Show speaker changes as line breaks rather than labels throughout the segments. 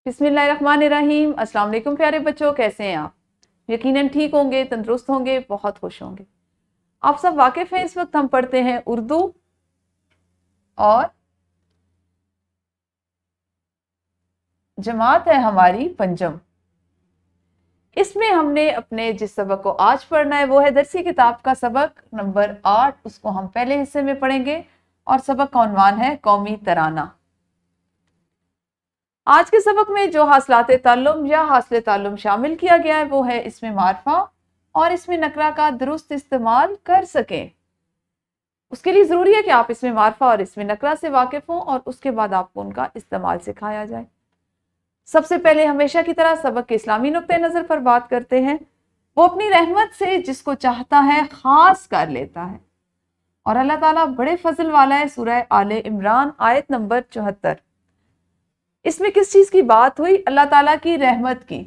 बिस्मिल्लाहिर्रहमानिर्रहीम। अस्सलाम वालेकुम प्यारे बच्चों, कैसे हैं आप? यकीनन ठीक होंगे, तंदुरुस्त होंगे, बहुत खुश होंगे। आप सब वाकिफ हैं, इस वक्त हम पढ़ते हैं उर्दू और जमात है हमारी पंजम। इसमें हमने अपने जिस सबक को आज पढ़ना है वो है दरसी किताब का सबक नंबर 8। उसको हम पहले हिस्से में पढ़ेंगे और सबक का उन्वान है कौमी तराना। आज के सबक में जो हासिलात ताल्लुम या हासिल ताल्लुम शामिल किया गया है वो है इसमें मारफा और इसमें नकरा का दुरुस्त इस्तेमाल कर सकें। उसके लिए ज़रूरी है कि आप इसमें मारफा और इसमें नकरा से वाकिफ़ हों और उसके बाद आपको उनका इस्तेमाल सिखाया जाए। सबसे पहले हमेशा की तरह सबक के इस्लामी नुक्ते नज़र पर बात करते हैं। वो अपनी रहमत से जिसको चाहता है ख़ास कर लेता है और अल्लाह ताला बड़े फजल वाला है। सूरह आले इमरान आयत नंबर 74। इसमें किस चीज की बात हुई? अल्लाह ताला की रहमत की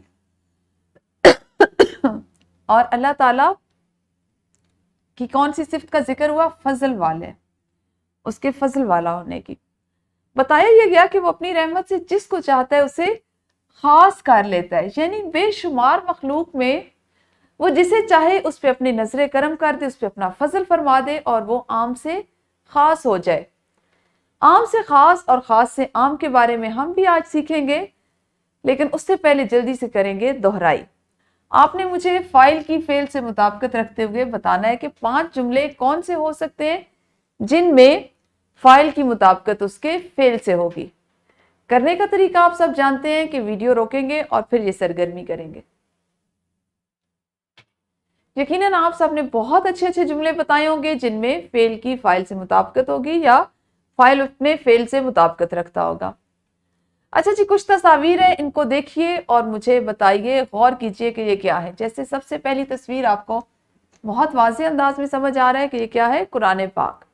और अल्लाह ताला की कौन सी सिफ्त का जिक्र हुआ? फजल वाले, उसके फजल वाला होने की। बताया यह गया कि वो अपनी रहमत से जिसको चाहता है उसे खास कर लेता है, यानी बेशुमार मखलूक में वो जिसे चाहे उस पर अपनी नजर करम कर दे, उस पर अपना फजल फरमा दे और वो आम से खास हो जाए। आम से खास और खास से आम के बारे में हम भी आज सीखेंगे, लेकिन उससे पहले जल्दी से करेंगे दोहराई। आपने मुझे फाइल की फेल से मुताबिकत रखते हुए बताना है कि 5 जुमले कौन से हो सकते हैं जिनमें फाइल की मुताबिकत उसके फेल से होगी। करने का तरीका आप सब जानते हैं कि वीडियो रोकेंगे और फिर ये सरगर्मी करेंगे। यकीनन आप सब ने बहुत अच्छे अच्छे जुमले बताए होंगे जिनमें फेल की फाइल से मुताबिकत होगी या फाइल अपने फेल से मुताबिकत रखता होगा। अच्छा जी, कुछ तस्वीर है, इनको देखिए और मुझे बताइए, गौर कीजिए कि ये क्या है। जैसे सबसे पहली तस्वीर आपको बहुत वाज़ेह अंदाज में समझ आ रहा है कि ये क्या है? कुरान पाक।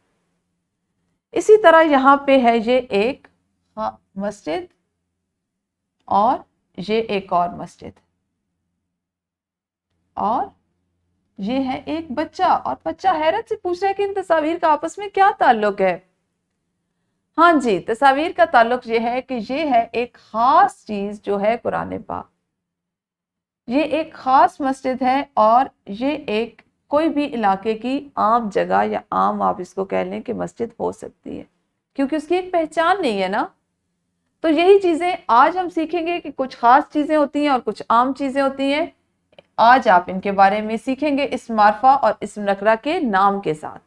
इसी तरह यहाँ पे है ये एक मस्जिद और ये एक और मस्जिद और ये है एक बच्चा, और बच्चा हैरत से पूछ रहा है कि इन तस्वीर का आपस में क्या ताल्लुक है। हाँ जी, तस्वीर का ताल्लुक ये है कि ये है एक खास चीज जो है कुरान पाक। ये एक खास मस्जिद है और ये एक कोई भी इलाके की आम जगह या आम आप इसको कह लें कि मस्जिद हो सकती है, क्योंकि उसकी एक पहचान नहीं है ना। तो यही चीजें आज हम सीखेंगे कि कुछ खास चीजें होती हैं और कुछ आम चीजें होती हैं। आज आप इनके बारे में सीखेंगे इस मारफा और इस नकरा के नाम के साथ।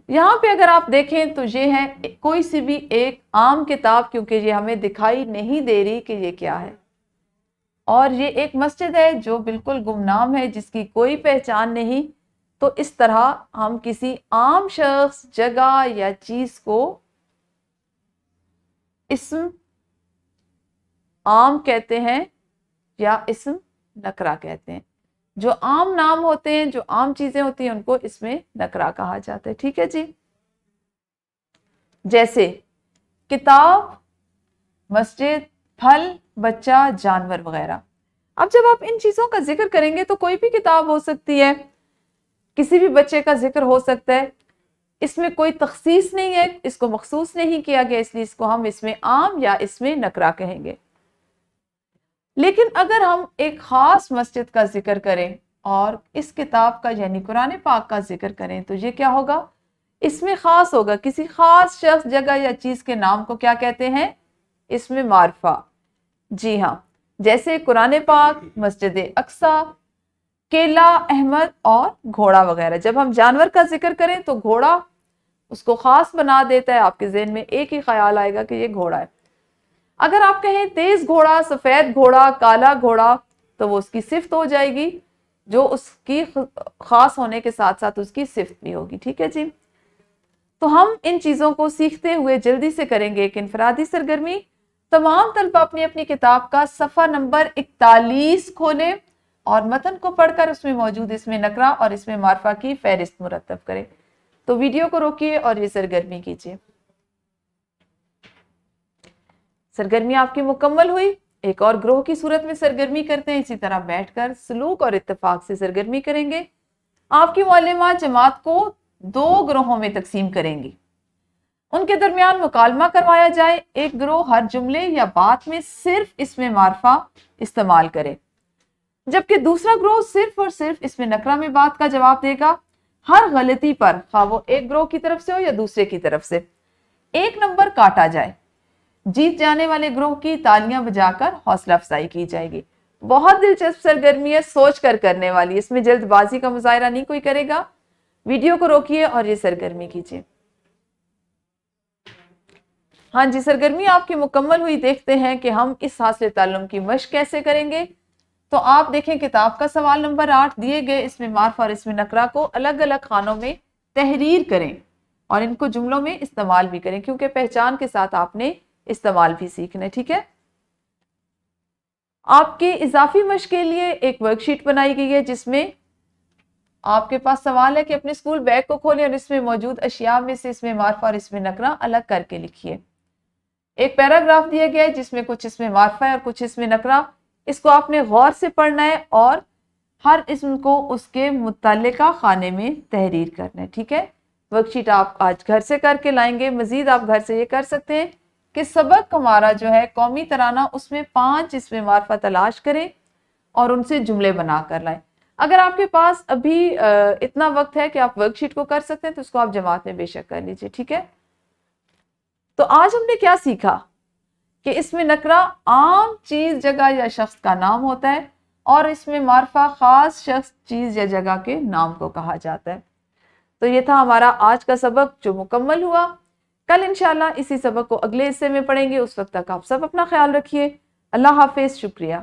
यहाँ पे अगर आप देखें तो ये है कोई सी भी एक आम किताब, क्योंकि ये हमें दिखाई नहीं दे रही कि ये क्या है। और ये एक मस्जिद है जो बिल्कुल गुमनाम है, जिसकी कोई पहचान नहीं। तो इस तरह हम किसी आम शख्स, जगह या चीज को इस्म आम कहते हैं या इस्म नकरा कहते हैं। जो आम नाम होते हैं, जो आम चीजें होती हैं, उनको इसमें नकरा कहा जाता है। ठीक है जी। जैसे किताब, मस्जिद, फल, बच्चा, जानवर वगैरह। अब जब आप इन चीजों का जिक्र करेंगे तो कोई भी किताब हो सकती है, किसी भी बच्चे का जिक्र हो सकता है। इसमें कोई तखसीस नहीं है, इसको मखसूस नहीं किया गया, इसलिए इसको हम इसमें आम या इसमें नकरा कहेंगे। लेकिन अगर हम एक खास मस्जिद का जिक्र करें और इस किताब का यानी कुरान पाक का जिक्र करें तो ये क्या होगा? इसमें खास होगा। किसी खास शख्स, जगह या चीज के नाम को क्या कहते हैं? इसमें मारफा। जी हाँ, जैसे कुरान पाक, मस्जिद अक्सा, केला, अहमद और घोड़ा वगैरह। जब हम जानवर का जिक्र करें तो घोड़ा उसको खास बना देता है, आपके ज़हन में एक ही ख्याल आएगा कि ये घोड़ा है। अगर आप कहें तेज घोड़ा, सफेद घोड़ा, काला घोड़ा, तो वो उसकी सिफ्त हो जाएगी, जो उसकी खास होने के साथ साथ उसकी सिफ्त भी होगी। ठीक है जी। तो हम इन चीजों को सीखते हुए जल्दी से करेंगे एक इनफरादी सरगर्मी। तमाम तलबा अपनी अपनी किताब का सफ़ा नंबर 41 खोलें और मतन को पढ़कर उसमें मौजूद इसमें नकरा और इसमें मारफा की फहरिस्त मुरतब करें। तो वीडियो को रोकिए और ये सरगर्मी कीजिए। सरगर्मी आपकी मुकम्मल हुई। एक और ग्रोह की सूरत में सरगर्मी करते हैं। इसी तरह बैठकर सलूक और इत्तेफाक से सरगर्मी करेंगे। आपकी मुअल्लिमा जमात को 2 ग्रोहों में तकसीम करेंगी। ان کے درمیان مکالمہ کروایا جائے. ایک گروہ ہر جملے یا بات میں صرف اسم معرفہ استعمال کرے جبکہ دوسرا گروہ صرف اور صرف اسم نکرہ میں بات کا جواب دے گا. ہر غلطی پر خواہ وہ ایک گروہ کی طرف سے ہو یا دوسرے کی طرف سے 1 نمبر کاٹا جائے. جیت جانے والے گروہ کی تالیاں بجا کر حوصلہ افزائی کی جائے گی. بہت دلچسپ سرگرمی ہے, سوچ کر کرنے والی. اس میں جلد بازی کا مظاہرہ نہیں کوئی کرے گا. ویڈیو کو روکیے اور یہ سرگرمی کیجیے. ہاں جی, سرگرمی آپ کی مکمل ہوئی. دیکھتے ہیں کہ ہم اس حاصل تعلم کی مشق کیسے کریں گے. تو آپ دیکھیں کتاب کا سوال نمبر 8 دیے گئے اسم معرفہ اور اسم نکرہ کو الگ الگ خانوں میں تحریر کریں اور ان کو جملوں میں استعمال بھی کریں کیونکہ پہچان کے ساتھ آپ نے استعمال بھی سیکھنا ہے. ٹھیک ہے, آپ کے اضافی مشق کے لیے ایک ورک شیٹ بنائی گئی ہے جس میں آپ کے پاس سوال ہے کہ اپنے اسکول بیگ کو کھولیں اور اس میں موجود اشیاء میں سے اسم معرفہ اور اسم نکرہ الگ کر کے لکھیے. ایک پیراگراف دیا گیا ہے جس میں کچھ اسم معرفہ ہے اور کچھ اسم نکرہ. اس کو آپ نے غور سے پڑھنا ہے اور ہر اسم کو اس کے متعلقہ خانے میں تحریر کرنا ہے. ٹھیک ہے, ورک شیٹ آپ آج گھر سے کر کے لائیں گے. مزید آپ گھر سے یہ کر سکتے ہیں کہ سبق ہمارا جو ہے قومی ترانہ, اس میں 5 اسم معرفہ تلاش کریں اور ان سے جملے بنا کر لائیں. اگر آپ کے پاس ابھی اتنا وقت ہے کہ آپ ورک شیٹ کو کر سکتے ہیں تو اس کو آپ جماعت میں بے شک کر لیجئے. ٹھیک ہے, تو آج ہم نے کیا سیکھا کہ اسم نکرہ عام چیز, جگہ یا شخص کا نام ہوتا ہے اور اسم معرفہ خاص شخص, چیز یا جگہ کے نام کو کہا جاتا ہے. تو یہ تھا ہمارا آج کا سبق جو مکمل ہوا. کل انشاءاللہ اسی سبق کو اگلے حصے میں پڑھیں گے. اس وقت تک آپ سب اپنا خیال رکھیے. اللہ حافظ. شکریہ.